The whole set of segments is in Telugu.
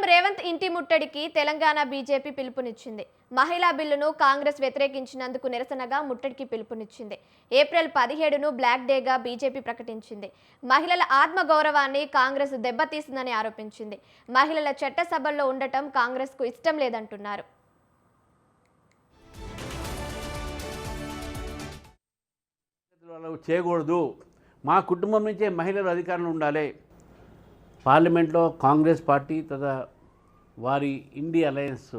రేవంత్ ఇంటి ముట్టడికి తెలంగాణ బీజేపీ పిలుపునిచ్చింది. మహిళా బిల్లును కాంగ్రెస్ వ్యతిరేకించినందుకు నిరసనగా ముట్టడికి పిలుపునిచ్చింది. ఏప్రిల్ 17ను బ్లాక్ డేగా బీజేపీ ప్రకటించింది. మహిళల ఆత్మగౌరవాన్ని కాంగ్రెస్ దెబ్బతీసిందని ఆరోపించింది. మహిళల చట్టసభల్లో ఉండటం కాంగ్రెస్కు ఇష్టం లేదంటున్నారు. చేయకూడదు, మా కుటుంబం నుంచే మహిళలు అధికారంలో ఉండాలి. పార్లమెంట్లో కాంగ్రెస్ పార్టీ తదా వారి ఇండి అలయన్స్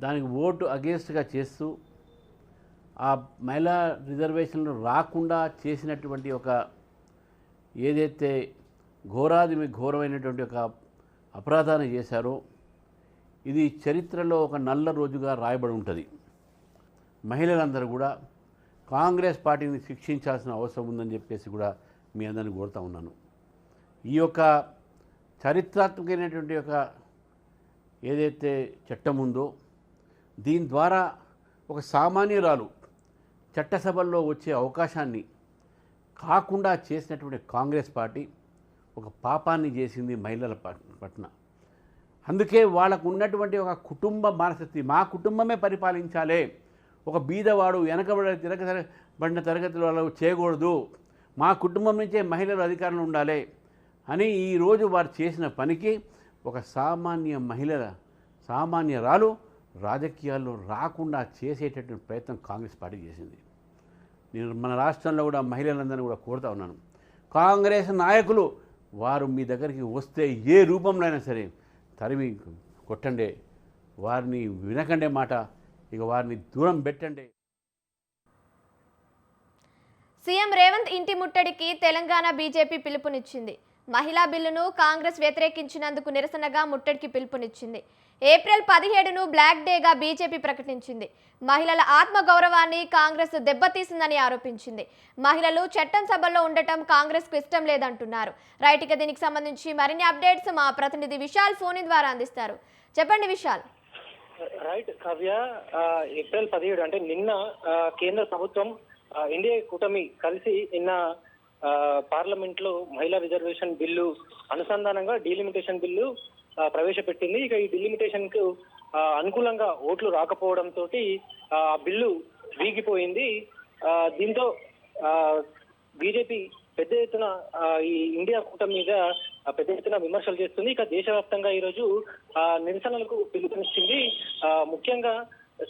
దానికి ఓటు అగేన్స్ట్గా చేస్తూ ఆ మహిళా రిజర్వేషన్లు రాకుండా చేసినటువంటి ఒక ఏదైతే ఘోరమైనటువంటి ఒక అపరాధాన్ని చేశారో ఇది చరిత్రలో ఒక నల్ల రోజుగా రాయబడి ఉంటుంది. మహిళలందరూ కూడా కాంగ్రెస్ పార్టీని శిక్షించాల్సిన అవసరం ఉందని చెప్పేసి కూడా మీ అందరిని కోరుతా ఉన్నాను. ఈ యొక్క చరిత్రాత్మకమైనటువంటి ఒక ఏదైతే చట్టం ఉందో దీని ద్వారా ఒక సామాన్యురాలు చట్టసభల్లో వచ్చే అవకాశాన్ని కాకుండా చేసినటువంటి కాంగ్రెస్ పార్టీ ఒక పాపాన్ని చేసింది మహిళల పట్ల. అందుకే వాళ్ళకు ఉన్నటువంటి ఒక కుటుంబ మనస్థితి, మా కుటుంబమే పరిపాలించాలి, ఒక బీదవాడు తిరగబడిన తరగతుల వాళ్ళు చేయకూడదు, మా కుటుంబం నుంచే మహిళలు అధికారంలో ఉండాలి అని ఈరోజు వారు చేసిన పనికి ఒక సామాన్యరాలు రాజకీయాల్లో రాకుండా చేసేటటువంటి ప్రయత్నం కాంగ్రెస్ పార్టీ చేసింది. నేను మన రాష్ట్రంలో కూడా మహిళలందరినీ కూడా కోరుతా ఉన్నాను, కాంగ్రెస్ నాయకులు వారు మీ దగ్గరికి వస్తే ఏ రూపంలో అయినా సరే తరిమి కొట్టండి, వారిని వినకండే మాట, ఇక వారిని దూరం పెట్టండి. సీఎం రేవంత్ ఇంటి ముట్టడికి తెలంగాణ బీజేపీ పిలుపునిచ్చింది. మహిళా బిల్లును కాంగ్రెస్ వ్యతిరేకించినందుకు నిరసనగా ముట్టడికి పిలుపునిచ్చింది. ఏప్రిల్ 17ను బ్లాక్ డేగా బీజేపీ ప్రకటించింది. మహిళల ఆత్మగౌరవాన్ని కాంగ్రెస్ దెబ్బతీసిందని ఆరోపించింది. మహిళలు చట్టం సభల్లో ఉండటం కాంగ్రెస్కు ఇష్టం లేదంటున్నారు. రైట్, ఇక దీనికి సంబంధించి మరిన్ని అప్డేట్స్ మా ప్రతినిధి విశాల్ ఫోన్ ద్వారా అందిస్తారు. చెప్పండి విశాల్. రైట్ కావ్య, ఏప్రిల్ 17 అంటే నిన్న కేంద్ర ప్రభుత్వం ఎన్డీఏ కూటమి కలిసి నిన్న పార్లమెంట్ లో మహిళా రిజర్వేషన్ బిల్లు అనుసంధానంగా డీలిమిటేషన్ బిల్లు ప్రవేశపెట్టింది. ఇక ఈ డీలిమిటేషన్ కు అనుకూలంగా ఓట్లు రాకపోవడంతో ఆ బిల్లు వీగిపోయింది. దీంతో బీజేపీ పెద్ద ఎత్తున ఈ ఇండియా కూటమి మీద పెద్ద ఎత్తున విమర్శలు చేస్తుంది. ఇక దేశవ్యాప్తంగా ఈరోజు నిరసనలకు పిలుపునిచ్చింది. ముఖ్యంగా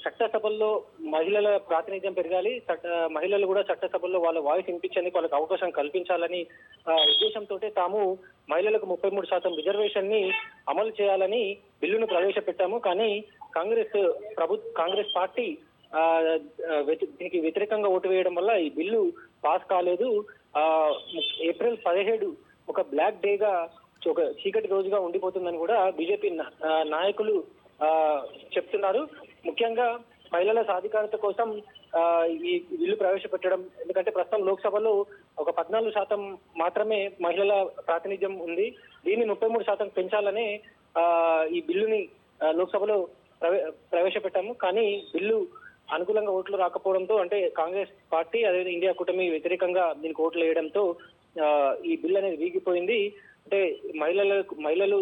చట్టసభల్లో మహిళల ప్రాతినిధ్యం పెరగాలి, మహిళలు కూడా చట్టసభల్లో వాళ్ళ వాయిస్ వినిపించేందుకు వాళ్ళకి అవకాశం కల్పించాలని ఉద్దేశంతో తాము మహిళలకు 33% రిజర్వేషన్ ని అమలు చేయాలని బిల్లును ప్రవేశపెట్టాము. కానీ కాంగ్రెస్ పార్టీ దీనికి వ్యతిరేకంగా ఓటు వేయడం వల్ల ఈ బిల్లు పాస్ కాలేదు. ఏప్రిల్ 17 ఒక బ్లాక్ డేగా, ఒక చీకటి రోజుగా ఉండిపోతుందని కూడా బీజేపీ నాయకులు చెప్తున్నారు. ముఖ్యంగా మహిళల సాధికారత కోసం ఈ బిల్లు ప్రవేశపెట్టడం, ఎందుకంటే ప్రస్తుతం లోక్సభలో ఒక 14% మాత్రమే మహిళల ప్రాతినిధ్యం ఉంది. దీన్ని 33% పెంచాలనే ఈ బిల్లుని లోక్సభలో ప్రవేశపెట్టాము. కానీ బిల్లు అనుకూలంగా ఓట్లు రాకపోవడంతో, అంటే కాంగ్రెస్ పార్టీ అదేవిధంగా ఇండియా కూటమి వ్యతిరేకంగా దీనికి ఓట్లు వేయడంతో ఈ బిల్లు అనేది వీగిపోయింది. అంటే మహిళలు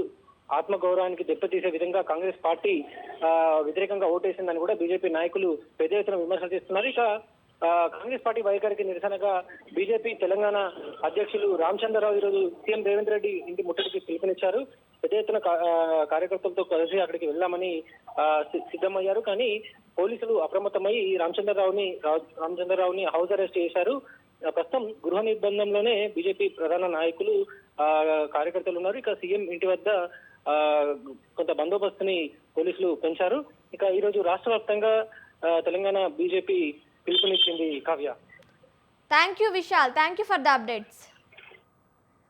ఆత్మగౌరవానికి దెబ్బతీసే విధంగా కాంగ్రెస్ పార్టీ వ్యతిరేకంగా ఓటేసిందని కూడా బీజేపీ నాయకులు పెద్ద ఎత్తున విమర్శలు చేస్తున్నారు. ఇక కాంగ్రెస్ పార్టీ వైఖరికి నిరసనగా బీజేపీ తెలంగాణ అధ్యక్షులు రామచంద్రరావు ఈరోజు సీఎం రేవంత్ రెడ్డి ఇంటి ముట్టడికి పిలుపునిచ్చారు. పెద్ద ఎత్తున కార్యకర్తలతో కలిసి అక్కడికి వెళ్లామని సిద్ధమయ్యారు. కానీ పోలీసులు అప్రమత్తమై రామచంద్రరావుని హౌస్ అరెస్ట్ చేశారు. ప్రస్తుతం గృహ నిర్బంధంలోనే బీజేపీ ప్రధాన నాయకులు కార్యకర్తలు ఉన్నారు. ఇక సీఎం ఇంటి వద్ద కొంత బందోబస్తుని పోలీసులు పెంచారు. ఇక ఈరోజు రాష్ట్ర వ్యాప్తంగా తెలంగాణ బీజేపీ పిలుపునిచ్చింది. Kavya, thank you Vishal, thank you for the updates.